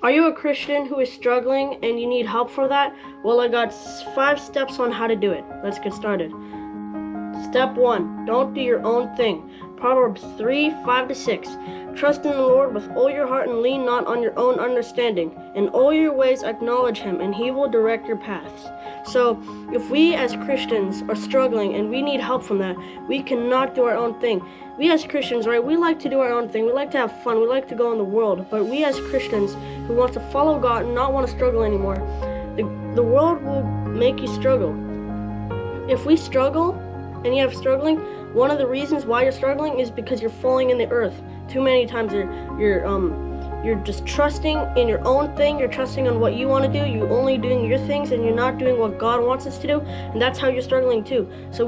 Are you a Christian who is struggling and you need help for that? Well, I got 5 steps on how to do it. Let's get started. Step 1. Don't do your own thing. Proverbs 3:5-6. Trust in the Lord with all your heart and lean not on your own understanding. In all your ways acknowledge Him, and He will direct your paths. So, if we as Christians are struggling and we need help from that, we cannot do our own thing. We as Christians, right, we like to do our own thing. We like to have fun. We like to go in the world. But we as Christians who want to follow God and not want to struggle anymore, the world will make you struggle. If we struggle and you have struggling, one of the reasons why you're struggling is because you're falling in the earth. Too many times you're just trusting in your own thing. You're trusting on what you want to do. You're only doing your things and you're not doing what God wants us to do. And that's how you're struggling too. So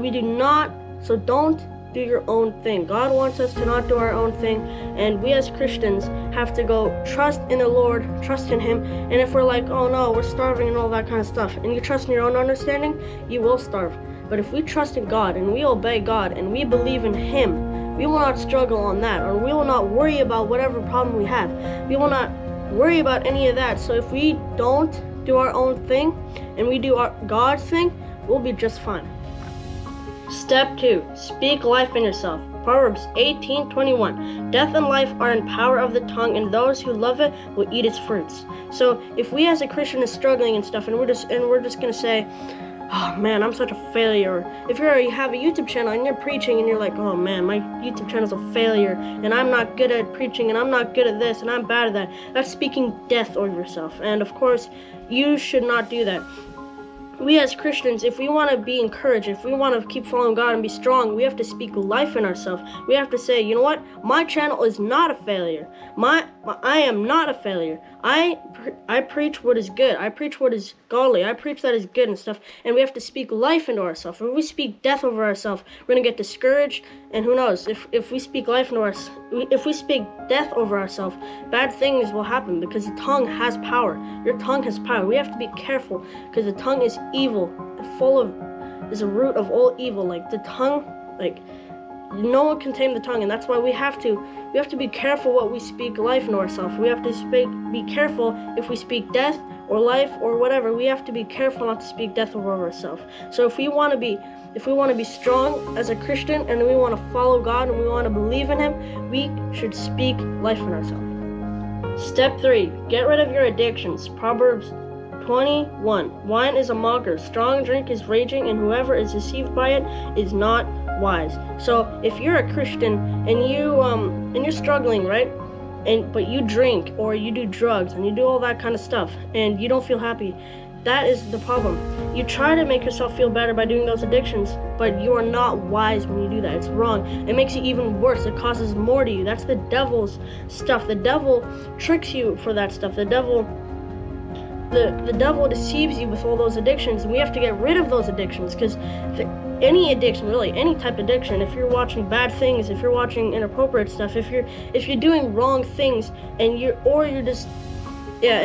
don't do your own thing. God wants us to not do our own thing. And we as Christians have to go trust in the Lord, trust in Him. And if we're like, oh no, we're starving and all that kind of stuff, and you trust in your own understanding, you will starve. But if we trust in God and we obey God and we believe in Him, we will not struggle on that, or we will not worry about whatever problem we have. We will not worry about any of that. So if we don't do our own thing and we do God's thing, we'll be just fine. Step 2. Speak life in yourself. Proverbs 18:21. Death and life are in power of the tongue, and those who love it will eat its fruits. So if we as a Christian is struggling and stuff, and we're just gonna say, oh man, I'm such a failure. If you have a YouTube channel and you're preaching and you're like, oh man, my YouTube channel's a failure and I'm not good at preaching and I'm not good at this and I'm bad at that, that's speaking death over yourself. And of course, you should not do that. We as Christians, if we want to be encouraged, if we want to keep following God and be strong, we have to speak life in ourselves. We have to say, you know what? My channel is not a failure. I am not a failure. I preach what is good. I preach what is godly. I preach that is good and stuff. And we have to speak life into ourselves. If we speak death over ourselves, we're gonna get discouraged. And who knows? If we speak life into if we speak death over ourselves, bad things will happen because the tongue has power. Your tongue has power. We have to be careful because the tongue is evil, is a root of all evil. Like the tongue, no one can tame the tongue, and that's why we have to be careful what we speak life into ourselves. We have to be careful if we speak death or life or whatever. We have to be careful not to speak death over ourselves. So if we want to be strong as a Christian and we want to follow God and we want to believe in Him, we should speak life in ourselves. Step 3. Get rid of your addictions. Proverbs 21. Wine is a mocker, strong drink is raging, and whoever is deceived by it is not wise. So if you're a Christian and you're struggling, right? But you drink or you do drugs and you do all that kind of stuff and you don't feel happy, that is the problem. You try to make yourself feel better by doing those addictions, but you are not wise when you do that. It's wrong. It makes you even worse. It causes more to you. That's the devil's stuff. The devil tricks you for that stuff. The devil deceives you with all those addictions, and we have to get rid of those addictions, because any addiction, really, any type of addiction, if you're watching bad things, if you're watching inappropriate stuff, if you're doing wrong things and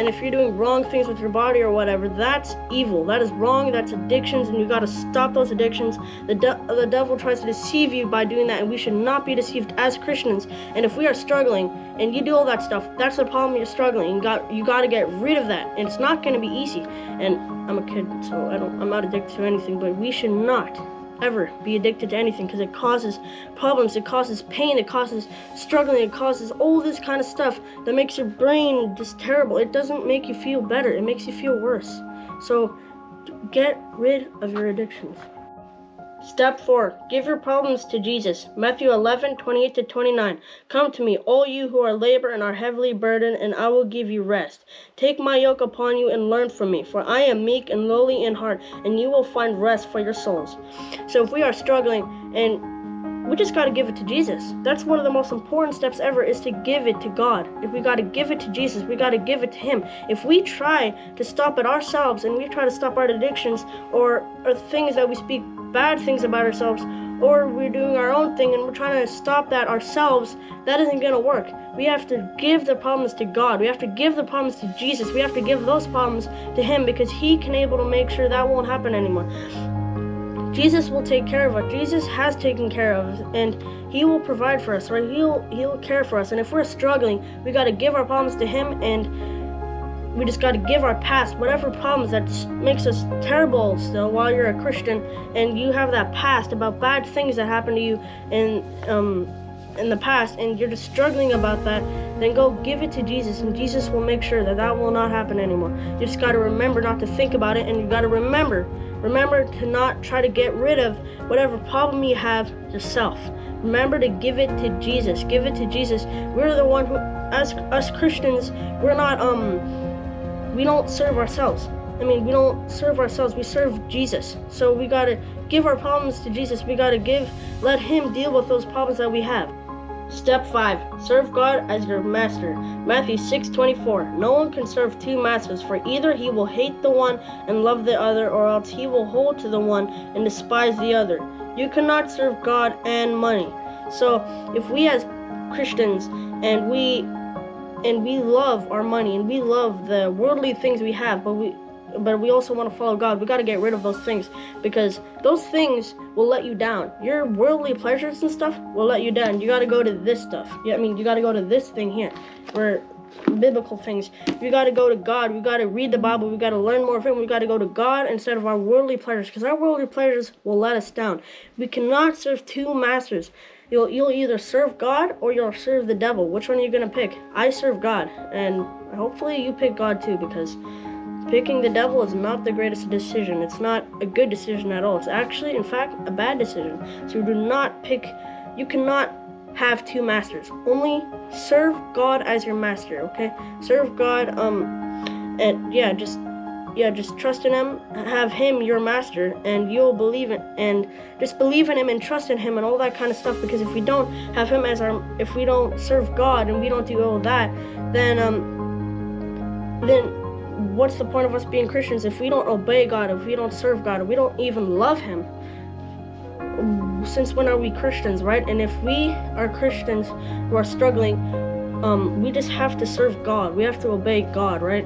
if you're doing wrong things with your body or whatever, that's evil. That is wrong. That's addictions, and you got to stop those addictions. The devil tries to deceive you by doing that, and we should not be deceived as Christians. And if we are struggling and you do all that stuff, that's the problem. You're struggling. You got to get rid of that, and it's not going to be easy. And I'm a kid, so I'm not addicted to anything, but we should not ever be addicted to anything, because it causes problems, it causes pain, it causes struggling, it causes all this kind of stuff that makes your brain just terrible. It doesn't make you feel better, it makes you feel worse. So get rid of your addictions. Step 4. Give your problems to Jesus. Matthew 11:28-29. Come to me, all you who are labor and are heavily burdened, and I will give you rest. Take my yoke upon you and learn from me, for I am meek and lowly in heart, and you will find rest for your souls. So if we are struggling, and we just got to give it to Jesus. That's one of the most important steps ever, is to give it to God. If we got to give it to Jesus, we got to give it to Him. If we try to stop it ourselves, and we try to stop our addictions or things that we speak bad things about ourselves, or we're doing our own thing and we're trying to stop that ourselves, that isn't going to work. We have to give the problems to God. We have to give the problems to Jesus. We have to give those problems to Him, because He can able to make sure that won't happen anymore. Jesus will take care of us. Jesus has taken care of us, and He will provide for us, right? He'll care for us. And if we're struggling, we got to give our problems to Him and we just got to give our past, whatever problems that makes us terrible still while you're a Christian, and you have that past about bad things that happened to you in the past, and you're just struggling about that, then go give it to Jesus, and Jesus will make sure that that will not happen anymore. You just got to remember not to think about it, and you got to remember to not try to get rid of whatever problem you have yourself. Remember to give it to Jesus. Give it to Jesus. We're the one who, as us Christians, we're not we don't serve ourselves. We don't serve ourselves. We serve Jesus. So we gotta give our problems to Jesus. We gotta let Him deal with those problems that we have. Step 5. Serve God as your master. Matthew 6:24. No one can serve two masters, for either he will hate the one and love the other, or else he will hold to the one and despise the other. You cannot serve God and money. So if we as Christians and we love our money and we love the worldly things we have, but we also want to follow God, we got to get rid of those things, because those things will let you down. Your worldly pleasures and stuff will let you down. You got to go to this stuff. You got to go to this thing here, where biblical things. You got to go to God. We got to read the Bible. We got to learn more of Him. We got to go to God instead of our worldly pleasures, because our worldly pleasures will let us down. We cannot serve two masters. You'll either serve God or you'll serve the devil. Which one are you going to pick? I serve God, and hopefully you pick God too, because picking the devil is not the greatest decision. It's not a good decision at all. It's actually, in fact, a bad decision. So you cannot have two masters. Only serve God as your master, okay? Serve God, and just trust in Him, have Him your master, and you'll believe it, and just believe in Him and trust in Him and all that kind of stuff, because if we don't have Him as if we don't serve God and we don't do all that, then what's the point of us being Christians if we don't obey God, if we don't serve God, if we don't even love Him? Since when are we Christians, right? And if we are Christians who are struggling, we just have to serve God. We have to obey God, right?